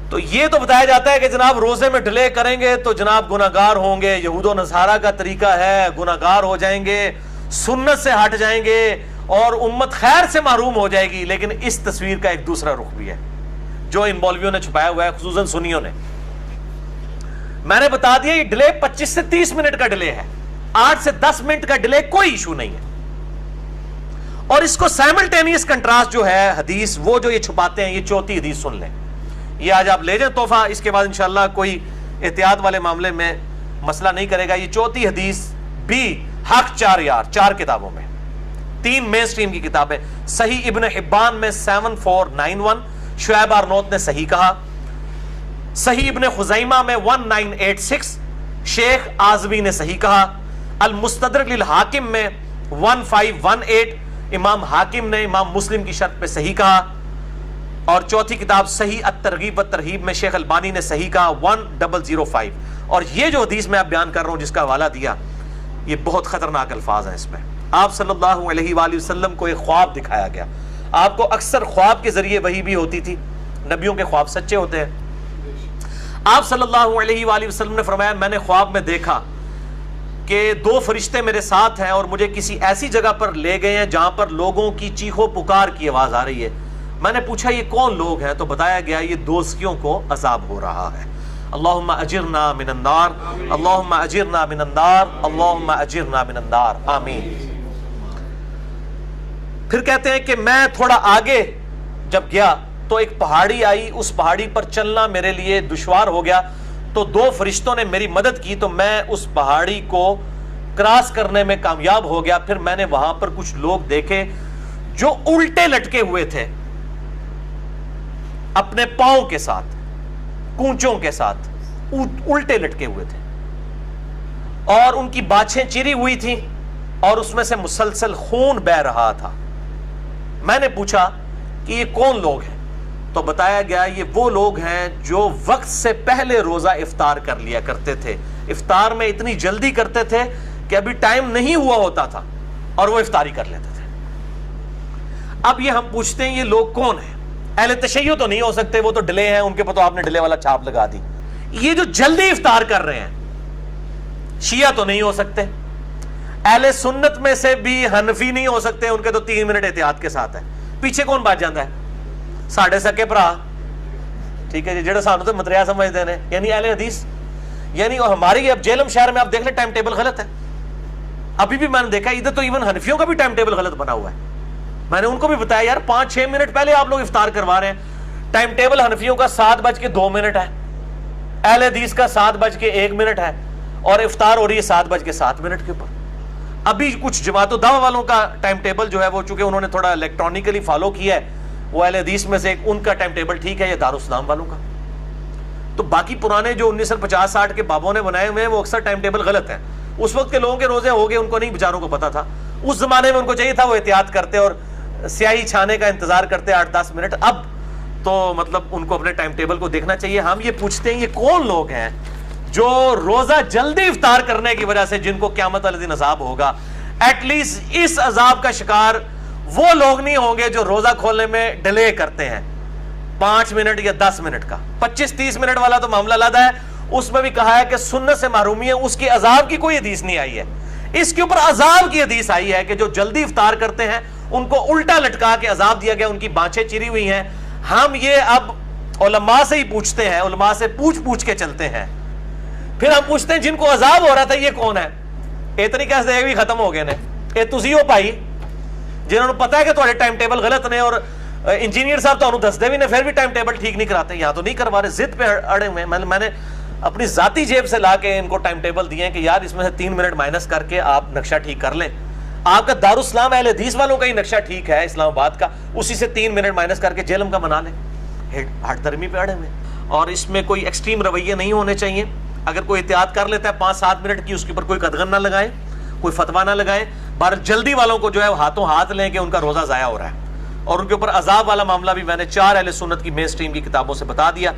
تو یہ تو بتایا جاتا ہے کہ جناب روزے میں ڈیلے کریں گے تو جناب گناہگار ہوں گے، یہود و نصارہ کا طریقہ ہے، گناہگار ہو جائیں گے، سنت سے ہٹ جائیں گے اور امت خیر سے محروم ہو جائے گی. لیکن اس تصویر کا ایک دوسرا رخ بھی ہے جو ان مولویوں نے چھپایا ہوا ہے، خصوصاً سنیوں نے. میں نے بتا دیا یہ ڈیلے 25 سے 30 منٹ کا ڈیلے ہے، 8 سے 10 منٹ کا ڈیلے کوئی ایشو نہیں ہے. اور اس کو سائملٹینیس کنٹراسٹ جو ہے حدیث، وہ جو یہ چھپاتے ہیں، یہ چوتھی حدیث سن لیں. یہ آج آپ لے جائیں تحفہ، اس کے بعد انشاءاللہ کوئی احتیاط والے معاملے میں مسئلہ نہیں کرے گا. یہ چوتھی حدیث بھی حق 4 یار 4 کتابوں میں، 3 مین سٹریم کی کتابیں. صحیح ابن حبان میں 7491 شعیب آرنوت نے صحیح کہا. صحیح ابن خزیمہ میں 1986 شیخ آزمی نے صحیح کہا. المستدرک للحاکم میں 1518 امام حاکم نے امام مسلم کی شرط پہ صحیح کہا. اور چوتھی کتاب صحیح الترغیب والترہیب میں شیخ البانی نے صحیح کہا 1005. اور یہ جو حدیث میں آپ بیان کر رہا ہوں جس کا حوالہ دیا، یہ بہت خطرناک الفاظ ہیں اس میں. آپ صلی اللہ علیہ وآلہ وسلم کو ایک خواب دکھایا گیا. آپ کو اکثر خواب کے ذریعے وحی بھی ہوتی تھی، نبیوں کے خواب سچے ہوتے ہیں. آپ صلی اللہ علیہ وآلہ وسلم نے فرمایا میں نے خواب میں دیکھا کہ 2 فرشتے میرے ساتھ ہیں اور مجھے کسی ایسی جگہ پر لے گئے ہیں جہاں پر لوگوں کی چیخو پکار کی آواز آ رہی ہے. میں نے پوچھا یہ کون لوگ ہیں؟ تو بتایا گیا یہ دوزخیوں کو عذاب ہو رہا ہے. اللہم اجرنا من النار، اللہم اجرنا من النار، اللہم اجرنا من النار، آمین. پھر کہتے ہیں کہ میں تھوڑا آگے جب گیا تو ایک پہاڑی آئی، اس پہاڑی پر چلنا میرے لیے دشوار ہو گیا. تو 2 فرشتوں نے میری مدد کی تو میں اس پہاڑی کو کراس کرنے میں کامیاب ہو گیا. پھر میں نے وہاں پر کچھ لوگ دیکھے جو الٹے لٹکے ہوئے تھے، اپنے پاؤں کے ساتھ، کونچوں کے ساتھ الٹے لٹکے ہوئے تھے، اور ان کی باچھیں چری ہوئی تھیں اور اس میں سے مسلسل خون بہہ رہا تھا. میں نے پوچھا کہ یہ کون لوگ ہیں؟ تو بتایا گیا یہ وہ لوگ ہیں جو وقت سے پہلے روزہ افطار کر لیا کرتے تھے. افطار میں اتنی جلدی کرتے تھے کہ ابھی ٹائم نہیں ہوا ہوتا تھا اور وہ افطاری کر لیتے تھے. اب یہ ہم پوچھتے ہیں یہ لوگ کون ہیں؟ اہل تشیع تو نہیں ہو سکتے، وہ تو ڈیلے ہیں، ان کے پتہ آپ نے ڈیلے والا چھاپ لگا دی. یہ جو جلدی افطار کر رہے ہیں شیعہ تو نہیں ہو سکتے. اہل سنت میں سے بھی حنفی نہیں ہو سکتے، ان کے تو 3 منٹ احتیاط کے ساتھ ہے. پیچھے کون بات جاندہ ہے؟ ساڑھے سکے پرا، ٹھیک ہے جی، جڑا سانو تو متریا سمجھتے ہیں، یعنی اہل حدیث. یعنی ہماری اب جیلم شہر میں آپ دیکھ لیں ٹائم ٹیبل غلط ہے. ابھی بھی میں نے دیکھا ادھر تو ایون حنفیوں کا بھی ٹائم ٹیبل غلط بنا ہوا ہے. میں نے ان کو بھی بتایا یار 5-6 منٹ پہلے آپ لوگ افطار کروا رہے ہیں. ٹائم ٹیبل حنفیوں کا 7:02 ہے، اہل حدیث کا 7:01 ہے، اور افطار ہو رہی ہے 7:07 کے اوپر. ابھی کچھ جماعت و دعوہ والوں کا ٹائم ٹیبل جو ہے وہ چونکہ انہوں نے تھوڑا الیکٹرانکلی فالو کیا ہے، وہ اہل حدیث میں سے ایک ان کا ٹائم ٹیبل ٹھیک ہے، یا دارالاسلام والوں کا. تو باقی پرانے جو 1950-60 کے بابوں نے بنائے ہوئے ہیں وہ اکثر ٹائم ٹیبل غلط ہیں. اس وقت کے لوگوں کے روزے ہو گئے، ان کو نہیں بیچاروں کو پتا تھا. اس زمانے میں ان کو چاہیے تھا وہ احتیاط کرتے اور سیاہی چھانے کا انتظار کرتے 8-10 منٹ. اب تو مطلب ان کو اپنے ٹائم ٹیبل کو دیکھنا چاہیے. ہم یہ پوچھتے ہیں یہ کون لوگ ہیں جو روزہ جلدی افطار کرنے کی وجہ سے جن کو قیامت والے دن عذاب ہوگا؟ ایٹ لیسٹ اس عذاب کا شکار وہ لوگ نہیں ہوں گے جو روزہ کھولنے میں ڈیلے کرتے ہیں 5 منٹ یا 10 منٹ کا. 25-30 منٹ والا تو معاملہ علیحدہ ہے، اس میں بھی کہا ہے کہ سنت سے محرومی ہے، اس کی عذاب کی کوئی حدیث نہیں آئی ہے. اس کے اوپر عذاب کی حدیث آئی ہے کہ جو جلدی افطار کرتے ہیں ان کو الٹا لٹکا کے عذاب دیا گیا، ان کی بانچیں چری ہوئی ہیں. ہم یہ اب علماء سے ہی پوچھتے ہیں، علماء سے پوچھ کے چلتے ہیں. پھر ہم پوچھتے ہیں جن کو عذاب ہو رہا تھا یہ کون ہے؟ یہ تو نہیں کہہ سکتے بھی ختم ہو گئے نے، یہ تسی ہو بھائی جنہوں نے پتا ہے کہ تھوڑے ٹائم ٹیبل غلط نے، اور انجینئر صاحب تو دستے بھی نے پھر بھی ٹائم ٹیبل ٹھیک نہیں کراتے. یہاں تو نہیں کروا رہے، ضد پہ اڑے ہوئے ہیں. میں نے اپنی ذاتی جیب سے لا کے ان کو ٹائم ٹیبل دیے ہیں کہ یار اس میں سے 3 منٹ مائنس کر کے آپ نقشہ ٹھیک کر لیں. آپ کا دارالاسلام اہل حدیث والوں کا ہی نقشہ ٹھیک ہے اسلام آباد کا، اسی سے 3 منٹ مائنس کر کے جیلم کا بنا لیں. ہٹ درمی پہ اڑے ہوئے. اور اس میں کوئی ایکسٹریم رویے نہیں ہونے چاہیے. اگر کوئی احتیاط کر لیتا ہے 5-7 منٹ کی، اس کے اوپر کوئی قدغن نہ لگائیں، کوئی فتویٰ نہ لگائیں. بہر جلدی والوں کو جو ہے ہاتھوں ہاتھ لیں کہ ان کا روزہ ضائع ہو رہا ہے. اور ان کے اوپر عذاب والا معاملہ بھی میں نے 4 اہل سنت کی مین سٹریم کی کتابوں سے بتا دیا.